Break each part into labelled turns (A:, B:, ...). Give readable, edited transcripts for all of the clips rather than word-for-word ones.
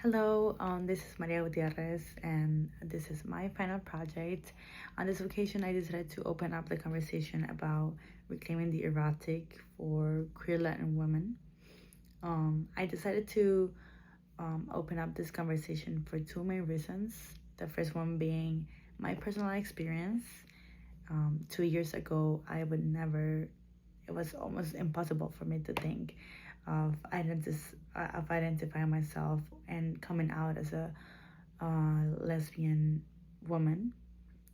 A: Hello, this is Maria Gutierrez, and this is my final project. On this occasion, I decided to open up the conversation about reclaiming the erotic for queer Latin women. I decided to open up this conversation for two main reasons. The first one being my personal experience. 2 years ago, it was almost impossible for me to think of identifying myself and coming out as a lesbian woman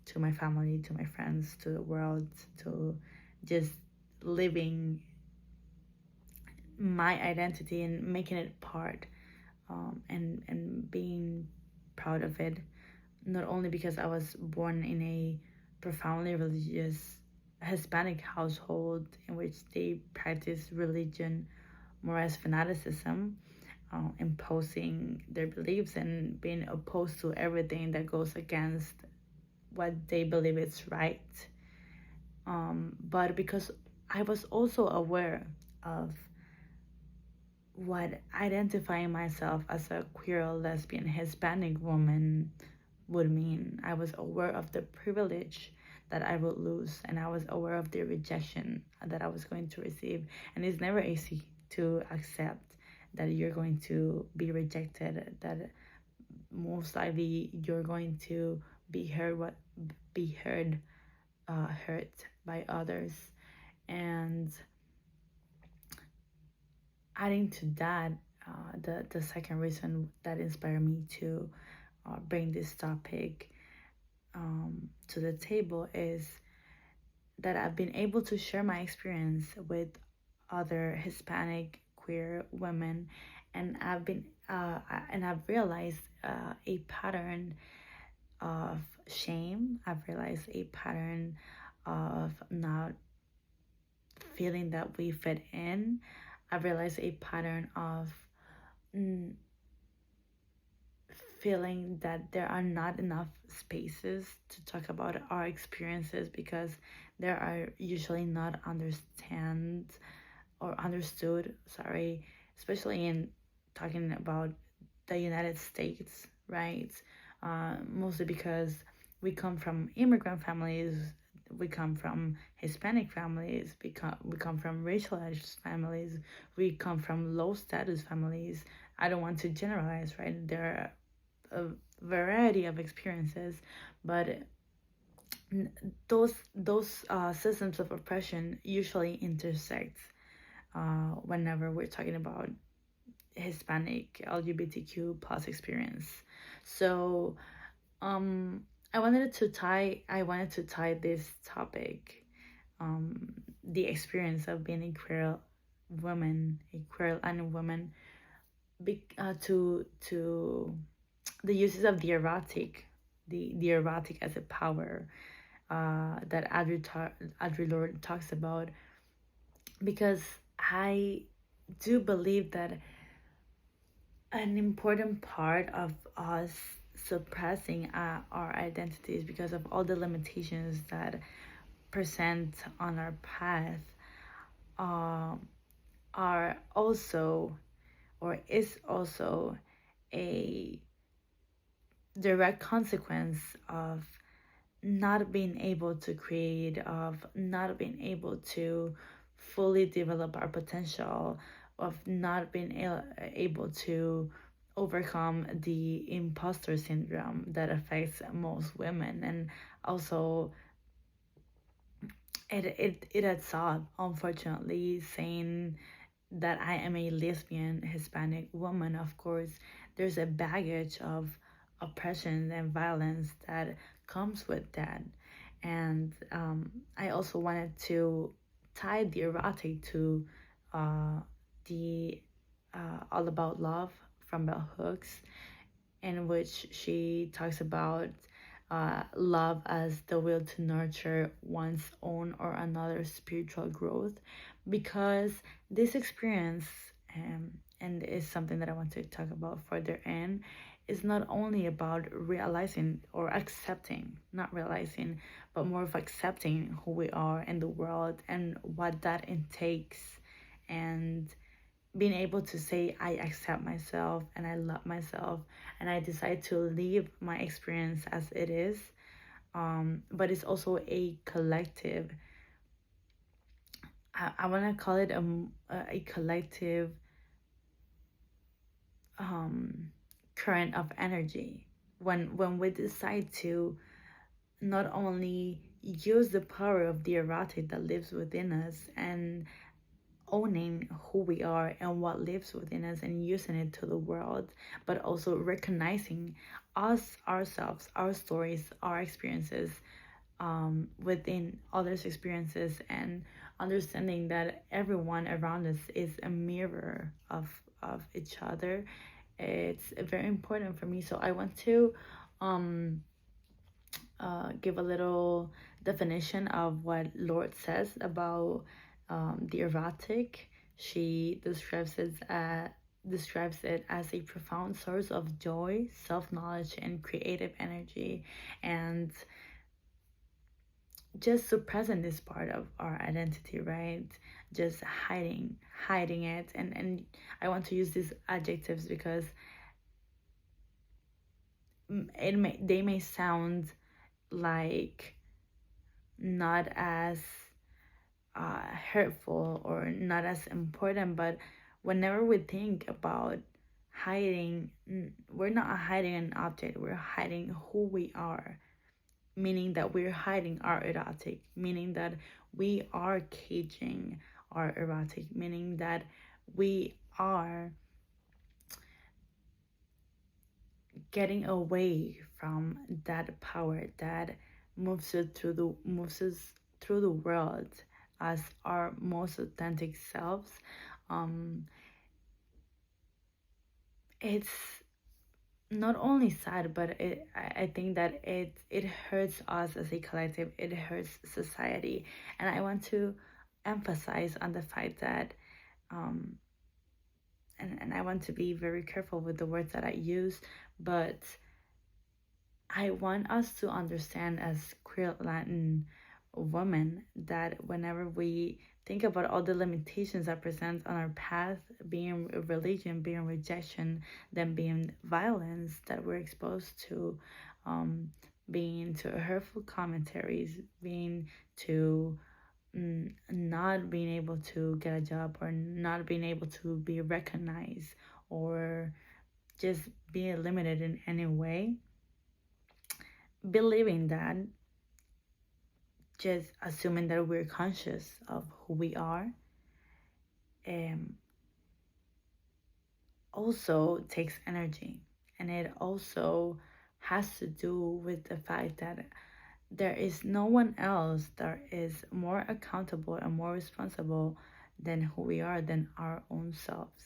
A: to my family, to my friends, to the world, to just living my identity and making it part, and being proud of it. Not only because I was born in a profoundly religious Hispanic household in which they practice religion more as fanaticism, imposing their beliefs and being opposed to everything that goes against what they believe is right. But because I was also aware of what identifying myself as a queer, lesbian, Hispanic woman would mean. I was aware of the privilege that I would lose, and I was aware of the rejection that I was going to receive. And it's never easy to accept that you're going to be rejected, that most likely you're going to be hurt by others. And adding to that, the second reason that inspired me to bring this topic to the table is that I've been able to share my experience with other Hispanic queer women, and I've realized a pattern of shame. I've realized a pattern of not feeling that we fit in. I've realized a pattern of feeling that there are not enough spaces to talk about our experiences because there are usually not understood, sorry, especially in talking about the United States, right? Mostly because we come from immigrant families, we come from Hispanic families, we come from racialized families, we come from low status families. I don't want to generalize, right? There are a variety of experiences, but those systems of oppression usually intersect whenever we're talking about Hispanic LGBTQ plus experience. So I wanted to tie this topic, the experience of being a queer woman, a queer Latin woman, to the uses of the erotic, the erotic as a power, that Audre Lorde talks about, because I do believe that an important part of us suppressing our identities because of all the limitations that present on our path are also, or is also, a direct consequence of not being able to create, of not being able to fully develop our potential, of not being able to overcome the imposter syndrome that affects most women. And also it adds up, unfortunately, saying that I am a lesbian Hispanic woman. Of course, there's a baggage of oppression and violence that comes with that. And I also wanted to tie the erotic to the All About Love from Bell Hooks, in which she talks about love as the will to nurture one's own or another's spiritual growth, because this experience, and is something that I want to talk about further in, is not only about realizing or accepting, not realizing, but more of accepting who we are in the world and what that intakes, and being able to say I accept myself and I love myself, and I decide to live my experience as it is. But it's also a collective. I want to call it a collective um, current of energy. When we decide to not only use the power of the erotic that lives within us, and owning who we are and what lives within us and using it to the world, but also recognizing us, ourselves, our stories, our experiences within others' experiences, and understanding that everyone around us is a mirror of each other. It's very important for me. So I want to um, give a little definition of what Lord says about the erotic. She describes it as a profound source of joy, self-knowledge, and creative energy, and just suppressing this part of our identity, right? Just hiding it, and I want to use these adjectives because they may sound like not as hurtful or not as important, but whenever we think about hiding, we're not hiding an object, we're hiding who we are, meaning that we're hiding our erotic, meaning that we are caging our erotic, meaning that we are getting away from that power that moves us through the world as our most authentic selves. um it's not only sad, but I think that it hurts us as a collective, it hurts society. And I want to emphasize on the fact that um and I want to be very careful with the words that I use, but I want us to understand as queer Latin women that whenever we think about all the limitations that present on our path, being religion, being rejection, then being violence that we're exposed to, um, being to hurtful commentaries, being to not being able to get a job, or not being able to be recognized, or just being limited in any way, believing that, just assuming that we're conscious of who we are, um, also takes energy. And it also has to do with the fact that there is no one else that is more accountable and more responsible than who we are, than our own selves.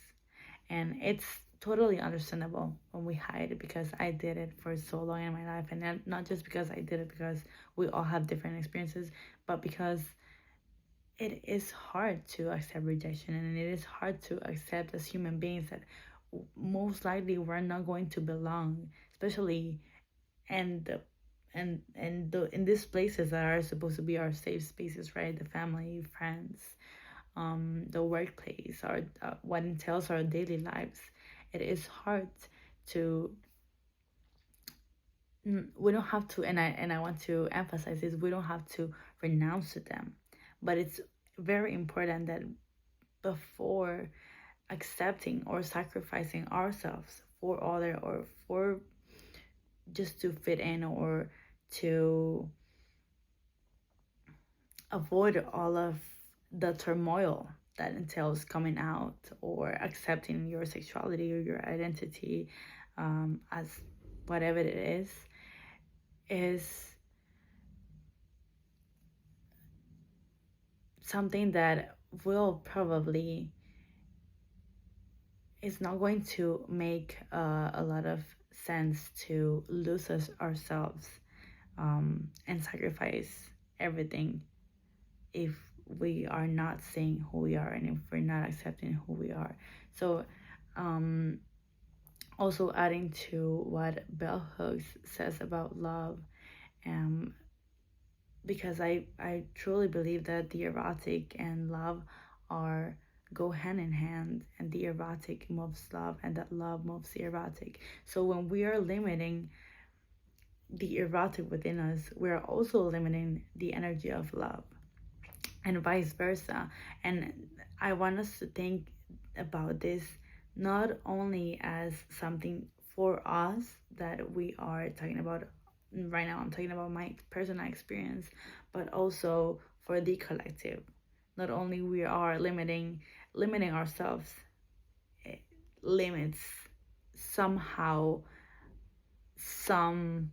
A: And it's totally understandable when we hide it, because I did it for so long in my life. And not just because I did it, because we all have different experiences, but because it is hard to accept rejection, and it is hard to accept as human beings that most likely we're not going to belong, especially in the in these places that are supposed to be our safe spaces, right? The family, friends, the workplace, or what entails our daily lives. It is hard to, we don't have to, and I want to emphasize this, we don't have to renounce to them, but it's very important that before accepting or sacrificing ourselves for other, or for just to fit in, or to avoid all of the turmoil that entails coming out or accepting your sexuality or your identity, as whatever it is something that will probably, it's not going to make a lot of sense to lose us ourselves, and sacrifice everything if we are not saying who we are, and if we're not accepting who we are. So also adding to what Bell Hooks says about love, um, because I truly believe that the erotic and love are go hand in hand, and the erotic moves love, and that love moves the erotic. So when we are limiting the erotic within us, we are also limiting the energy of love, and vice versa. And I want us to think about this not only as something for us that we are talking about right now. I'm talking about my personal experience, but also for the collective. Not only we are limiting ourselves, it limits somehow some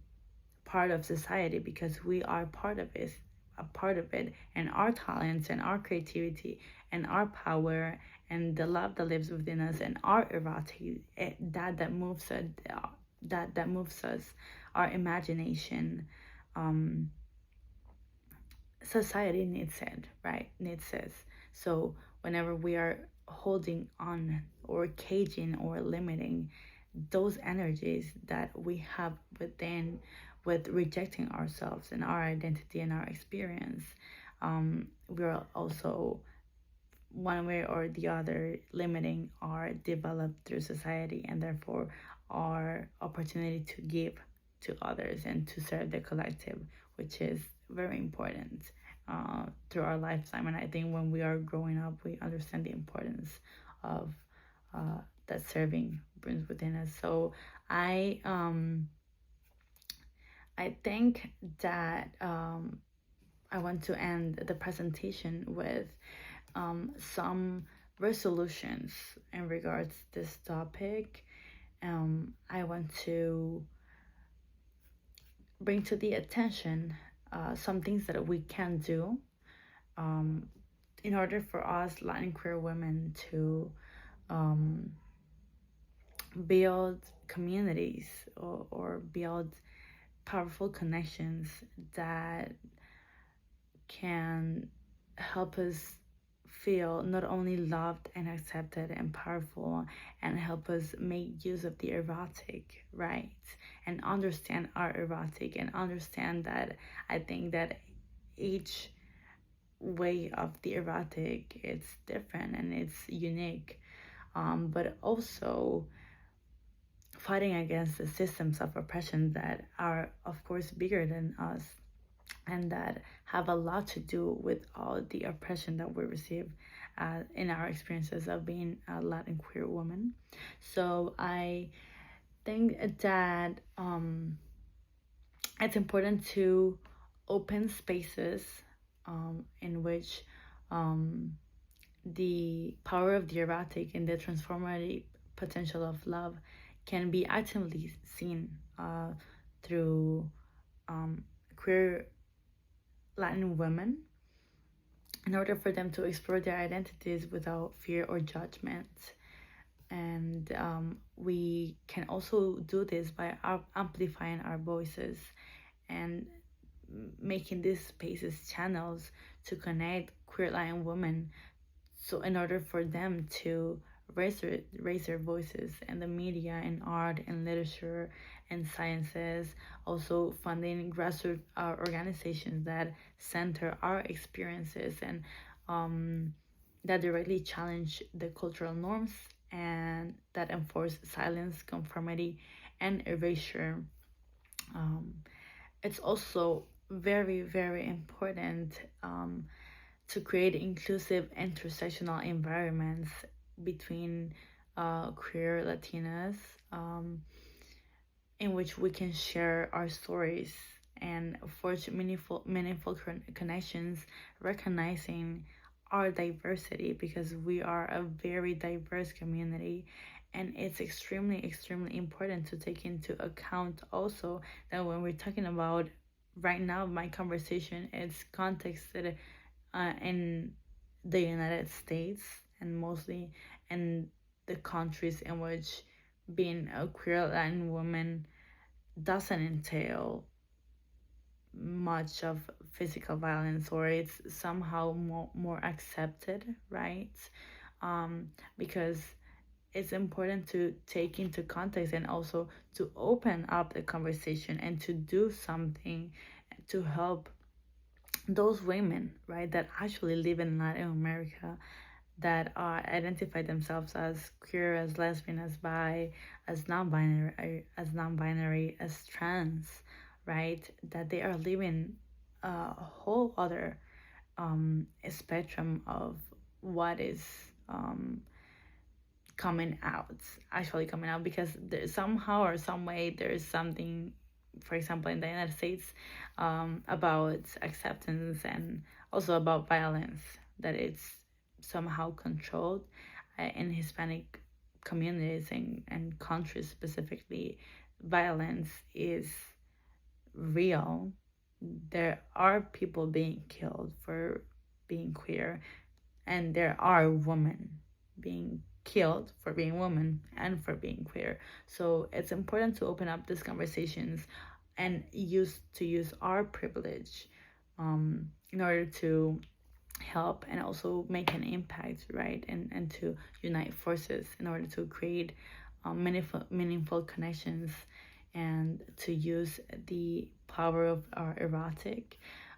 A: part of society, because we are part of it, a part of it, and our talents and our creativity and our power and the love that lives within us and our erotic, that moves us, that moves us, our imagination. um Society needs it, right? Needs us. So whenever we are holding on or caging or limiting those energies that we have within, with rejecting ourselves and our identity and our experience, we're also one way or the other limiting our developed through society, and therefore our opportunity to give to others and to serve the collective, which is very important through our lifetime. And I think when we are growing up, we understand the importance of that serving brings within us. So I um I think that I want to end the presentation with some resolutions in regards to this topic. I want to bring to the attention some things that we can do um, in order for us Latin queer women to um, build communities, or build powerful connections that can help us feel not only loved and accepted and powerful, and help us make use of the erotic, right? And understand our erotic, and understand that I think that each way of the erotic, it's different and it's unique, but also fighting against the systems of oppression that are of course bigger than us, and that have a lot to do with all the oppression that we receive in our experiences of being a Latin queer woman. So I think that it's important to open spaces in which the power of the erotic and the transformative potential of love can be actively seen through queer Latin women, in order for them to explore their identities without fear or judgment. And we can also do this by amplifying our voices and making these spaces channels to connect queer Latin women, so in order for them to raise their voices in the media, in art, in literature, and sciences, also funding grassroots organizations that center our experiences, and that directly challenge the cultural norms, and that enforce silence, conformity, and erasure. It's also very, very important to create inclusive intersectional environments between queer Latinas, in which we can share our stories and forge meaningful connections, recognizing our diversity, because we are a very diverse community. And it's extremely important to take into account also that when we're talking about right now, my conversation, it's contexted in the United States, and mostly in the countries in which being a queer Latin woman doesn't entail much of physical violence, or it's somehow more accepted, right? Because it's important to take into context, and also to open up the conversation and to do something to help those women, right, that actually live in Latin America, that identify themselves as queer, as lesbian, as bi, as non-binary, as trans, right? That they are living a whole other spectrum of what is um, actually coming out, because there, somehow or some way there is something, for example in the United States, about acceptance and also about violence, that it's somehow controlled in Hispanic communities and countries specifically. Violence is real. There are people being killed for being queer, and there are women being killed for being women and for being queer. So it's important to open up these conversations and use our privilege in order to help and also make an impact, right? And to unite forces in order to create meaningful connections, and to use the power of our erotic.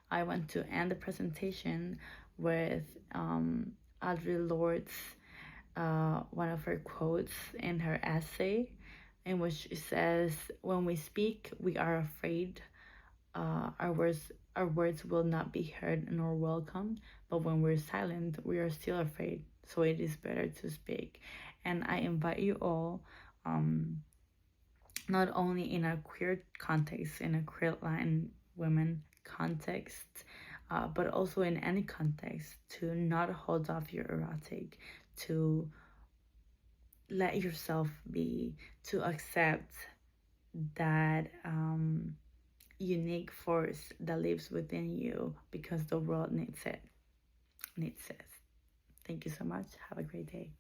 A: I want to end the presentation with Audre Lorde's one of her quotes in her essay, in which she says, "When we speak, we are afraid. Our words will not be heard nor welcomed. But when we're silent, we are still afraid. So it is better to speak." And I invite you all, not only in a queer context, in a queer Latin women context, but also in any context, to not hold off your erotic, to let yourself be, to accept that unique force that lives within you, because the world needs it. Thank you so much. Have a great day.